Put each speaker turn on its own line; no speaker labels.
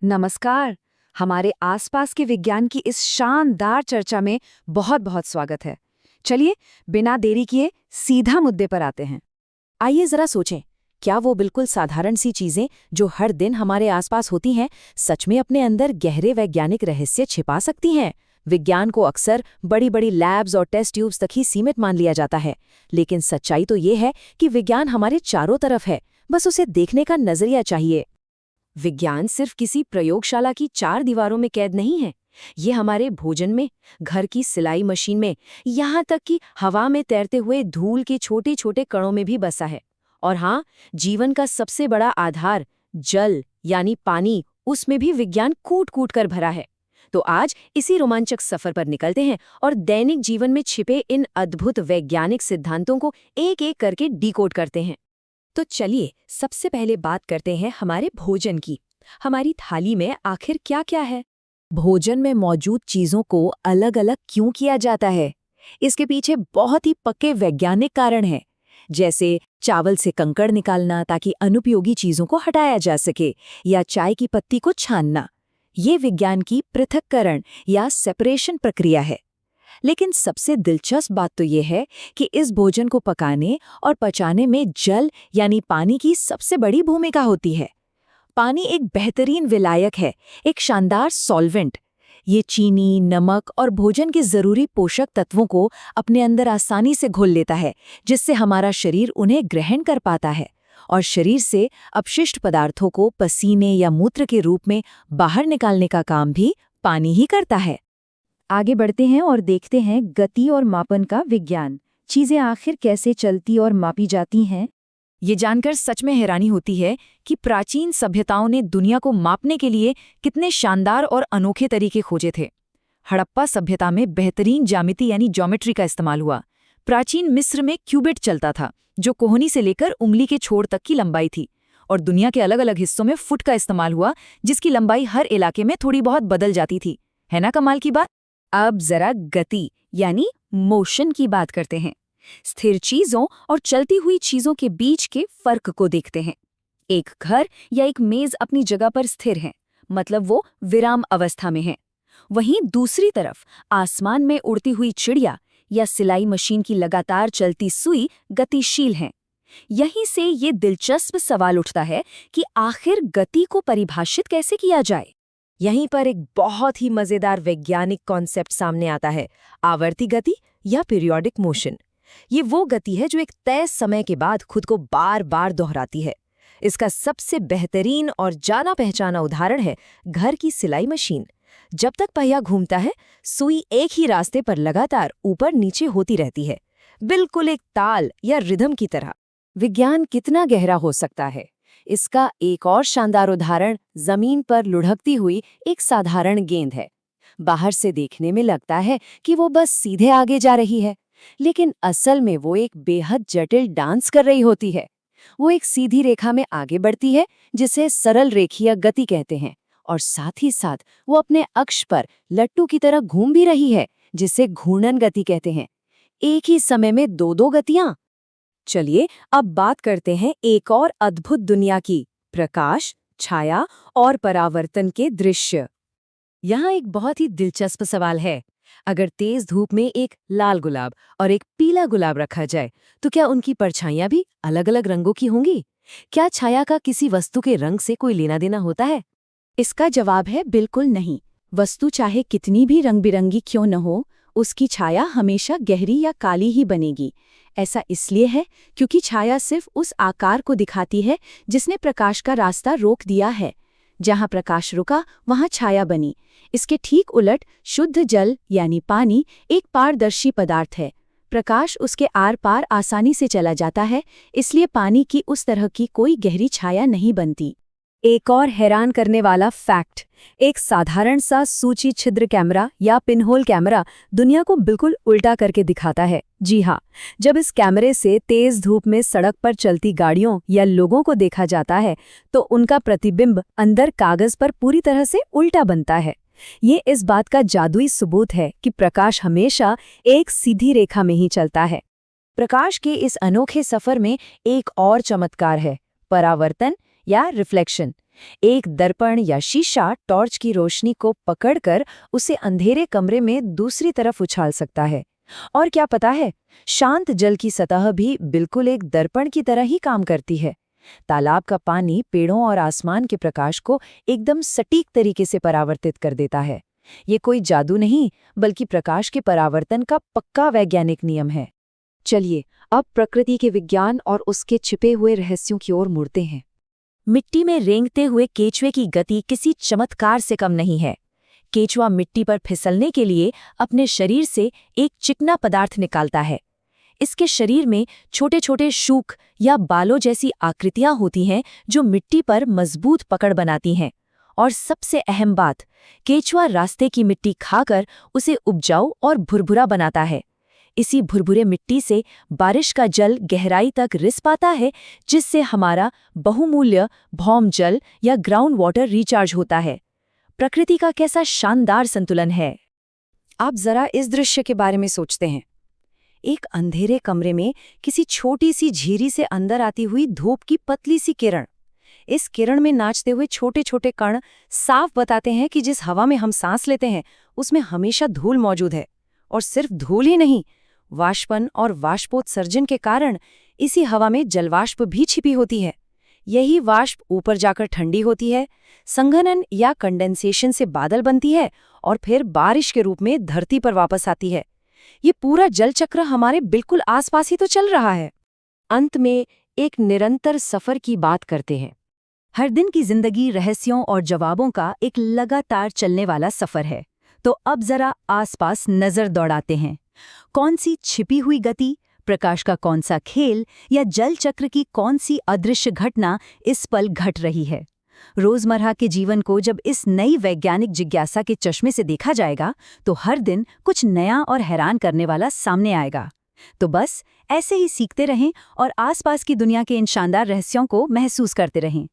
नमस्कार। हमारे आसपास के विज्ञान की इस शानदार चर्चा में बहुत बहुत स्वागत है। चलिए बिना देरी किए सीधा मुद्दे पर आते हैं।
आइए जरा सोचें, क्या वो बिल्कुल साधारण सी चीजें जो हर दिन हमारे आसपास होती हैं, सच में अपने अंदर गहरे वैज्ञानिक रहस्य छिपा सकती हैं? विज्ञान को अक्सर बड़ी बड़ी लैब्स और टेस्ट ट्यूब्स तक ही सीमित मान लिया जाता है, लेकिन सच्चाई तो ये है कि विज्ञान हमारे चारों तरफ है, बस उसे देखने का नजरिया चाहिए। विज्ञान सिर्फ किसी प्रयोगशाला की चार दीवारों में कैद नहीं है। ये हमारे भोजन में, घर की सिलाई मशीन में, यहाँ तक कि हवा में तैरते हुए धूल के छोटे छोटे कणों में भी बसा है। और हाँ, जीवन का सबसे बड़ा आधार जल यानी पानी, उसमें भी विज्ञान कूट कूट कर भरा है। तो आज इसी रोमांचक सफर पर निकलते हैं और दैनिक जीवन में छिपे इन अद्भुत वैज्ञानिक सिद्धांतों को एक एक करके डिकोड करते हैं। तो चलिए सबसे पहले बात करते हैं हमारे भोजन की। हमारी थाली में आखिर क्या क्या है? भोजन में मौजूद चीजों को अलग अलग क्यों किया जाता है? इसके पीछे बहुत ही पक्के वैज्ञानिक कारण हैं, जैसे चावल से कंकड़ निकालना ताकि अनुपयोगी चीजों को हटाया जा सके, या चाय की पत्ती को छानना। ये विज्ञान की पृथक्करण या सेपरेशन प्रक्रिया है। लेकिन सबसे दिलचस्प बात तो ये है कि इस भोजन को पकाने और पचाने में जल यानी पानी की सबसे बड़ी भूमिका होती है। पानी एक बेहतरीन विलायक है, एक शानदार सॉल्वेंट। ये चीनी, नमक और भोजन के जरूरी पोषक तत्वों को अपने अंदर आसानी से घोल लेता है, जिससे हमारा शरीर उन्हें ग्रहण कर पाता है और शरीर से अपशिष्ट पदार्थों को पसीने या मूत्र के रूप में बाहर निकालने का काम भी पानी ही करता है।
आगे बढ़ते हैं और देखते हैं गति और मापन का विज्ञान। चीजें आखिर कैसे चलती और मापी जाती हैं?
ये जानकर सच में हैरानी होती है कि प्राचीन सभ्यताओं ने दुनिया को मापने के लिए कितने शानदार और अनोखे तरीके खोजे थे। हड़प्पा सभ्यता में बेहतरीन ज्यामिति यानी ज्योमेट्री का इस्तेमाल हुआ। प्राचीन मिस्र में क्यूबिट चलता था, जो कोहनी से लेकर उंगली के छोर तक की लंबाई थी। और दुनिया के अलग अलग हिस्सों में फुट का इस्तेमाल हुआ, जिसकी लंबाई हर इलाके में थोड़ी बहुत बदल जाती थी। है ना कमाल की बात?
अब जरा गति यानी मोशन की बात करते हैं। स्थिर चीजों और चलती हुई चीजों के बीच के फर्क को देखते हैं। एक घर या एक मेज अपनी जगह पर स्थिर है, मतलब वो विराम अवस्था में है। वहीं दूसरी तरफ आसमान में उड़ती हुई चिड़िया या सिलाई मशीन की लगातार चलती सुई गतिशील है। यहीं से ये दिलचस्प सवाल उठता है कि आखिर गति को परिभाषित कैसे किया जाए।
यहीं पर एक बहुत ही मजेदार वैज्ञानिक कॉन्सेप्ट सामने आता है, आवर्ती गति या पीरियोडिक मोशन। ये वो गति है जो एक तय समय के बाद खुद को बार बार दोहराती है। इसका सबसे बेहतरीन और जाना पहचाना उदाहरण है घर की सिलाई मशीन। जब तक पहिया घूमता है, सुई एक ही रास्ते पर लगातार ऊपर नीचे होती रहती है, बिल्कुल एक ताल या रिदम की तरह।
विज्ञान कितना गहरा हो सकता है? इसका एक और शानदार उदाहरण जमीन पर लुढ़कती हुई एक साधारण गेंद है। बाहर से देखने में लगता है कि वो बस सीधे आगे जा रही है, लेकिन असल में वो एक बेहद जटिल डांस कर रही होती है। वो एक सीधी रेखा में आगे बढ़ती है, जिसे सरल रेखीय गति कहते हैं, और साथ ही साथ वो अपने अक्ष पर लट्टू की तरह घूम भी रही है, जिसे घूर्णन गति कहते हैं। एक ही समय में दो दो गतियां। चलिए अब बात करते हैं एक और अद्भुत दुनिया की, प्रकाश, छाया और परावर्तन के दृश्य। यहाँ एक बहुत ही दिलचस्प सवाल है। अगर तेज धूप में एक लाल गुलाब और एक पीला गुलाब रखा जाए, तो क्या उनकी परछाइयां भी अलग अलग रंगों की होंगी? क्या छाया का किसी वस्तु के रंग से कोई लेना देना होता है? इसका जवाब है बिल्कुल नहीं। वस्तु चाहे कितनी भी रंग बिरंगी क्यों न हो, उसकी छाया हमेशा गहरी या काली ही बनेगी। ऐसा इसलिए है क्योंकि छाया सिर्फ उस आकार को दिखाती है जिसने प्रकाश का रास्ता रोक दिया है। जहां प्रकाश रुका, वहां छाया बनी। इसके ठीक उलट शुद्ध जल यानी पानी एक पारदर्शी पदार्थ है। प्रकाश उसके आर पार आसानी से चला जाता है, इसलिए पानी की उस तरह की कोई गहरी छाया नहीं बनती। एक और हैरान करने वाला फैक्ट, एक साधारण सा सूची छिद्र कैमरा या पिनहोल कैमरा दुनिया को बिल्कुल उल्टा करके दिखाता है। जी हाँ, जब इस कैमरे से तेज धूप में सड़क पर चलती गाड़ियों या लोगों को देखा जाता है, तो उनका प्रतिबिंब अंदर कागज पर पूरी तरह से उल्टा बनता है। ये इस बात का जादुई सबूत है कि प्रकाश हमेशा एक सीधी रेखा में ही चलता है। प्रकाश के इस अनोखे सफर में एक और चमत्कार है, परावर्तन या रिफ्लेक्शन। एक दर्पण या शीशा टॉर्च की रोशनी को पकड़कर उसे अंधेरे कमरे में दूसरी तरफ उछाल सकता है। और क्या पता है, शांत जल की सतह भी बिल्कुल एक दर्पण की तरह ही काम करती है। तालाब का पानी पेड़ों और आसमान के प्रकाश को एकदम सटीक तरीके से परावर्तित कर देता है। ये कोई जादू नहीं, बल्कि प्रकाश के परावर्तन का पक्का वैज्ञानिक नियम है।
चलिए, अब प्रकृति के विज्ञान और उसके छिपे हुए रहस्यों की ओर मुड़ते हैं।
मिट्टी में रेंगते हुए केचुए की गति किसी चमत्कार से कम नहीं है। केचुआ मिट्टी पर फिसलने के लिए अपने शरीर से एक चिकना पदार्थ निकालता है। इसके शरीर में छोटे छोटे शूक या बालों जैसी आकृतियां होती हैं जो मिट्टी पर मजबूत पकड़ बनाती हैं। और सबसे अहम बात, केचुआ रास्ते की मिट्टी खाकर उसे उपजाऊ और भुरभुरा बनाता है। इसी भुरभुरे मिट्टी से बारिश का जल गहराई तक रिस पाता है, जिससे हमारा बहुमूल्य भौम जल या ग्राउंड वाटर रिचार्ज होता है। प्रकृति का कैसा शानदार संतुलन है।
आप जरा इस दृश्य के बारे में सोचते हैं। एक अंधेरे कमरे में किसी छोटी सी झीरी से अंदर आती हुई धूप की पतली सी किरण। इस किरण में नाचते हुए छोटे छोटे कण साफ बताते हैं कि जिस हवा में हम सांस लेते हैं उसमें हमेशा धूल मौजूद है। और सिर्फ धूल ही नहीं, वाष्पन और वाष्पोत्सर्जन के कारण इसी हवा में जलवाष्प भी छिपी होती है। यही वाष्प ऊपर जाकर ठंडी होती है, संघनन या कंडेंसेशन से बादल बनती है और फिर बारिश के रूप में धरती पर वापस आती है। ये पूरा जल चक्र हमारे बिल्कुल आसपास ही तो चल रहा है।
अंत में एक निरंतर सफर की बात करते हैं।
हर दिन की जिंदगी रहस्यों और जवाबों का एक लगातार चलने वाला सफर है। तो अब जरा आसपास नजर दौड़ाते हैं। कौन सी छिपी हुई गति, प्रकाश का कौन सा खेल या जल चक्र की कौन सी अदृश्य घटना इस पल घट रही है। रोजमर्रा के जीवन को जब इस नई वैज्ञानिक जिज्ञासा के चश्मे से देखा जाएगा तो हर दिन कुछ नया और हैरान करने वाला सामने आएगा। तो बस ऐसे ही सीखते रहें और आसपास की दुनिया के इन शानदार रहस्यों को महसूस करते रहें।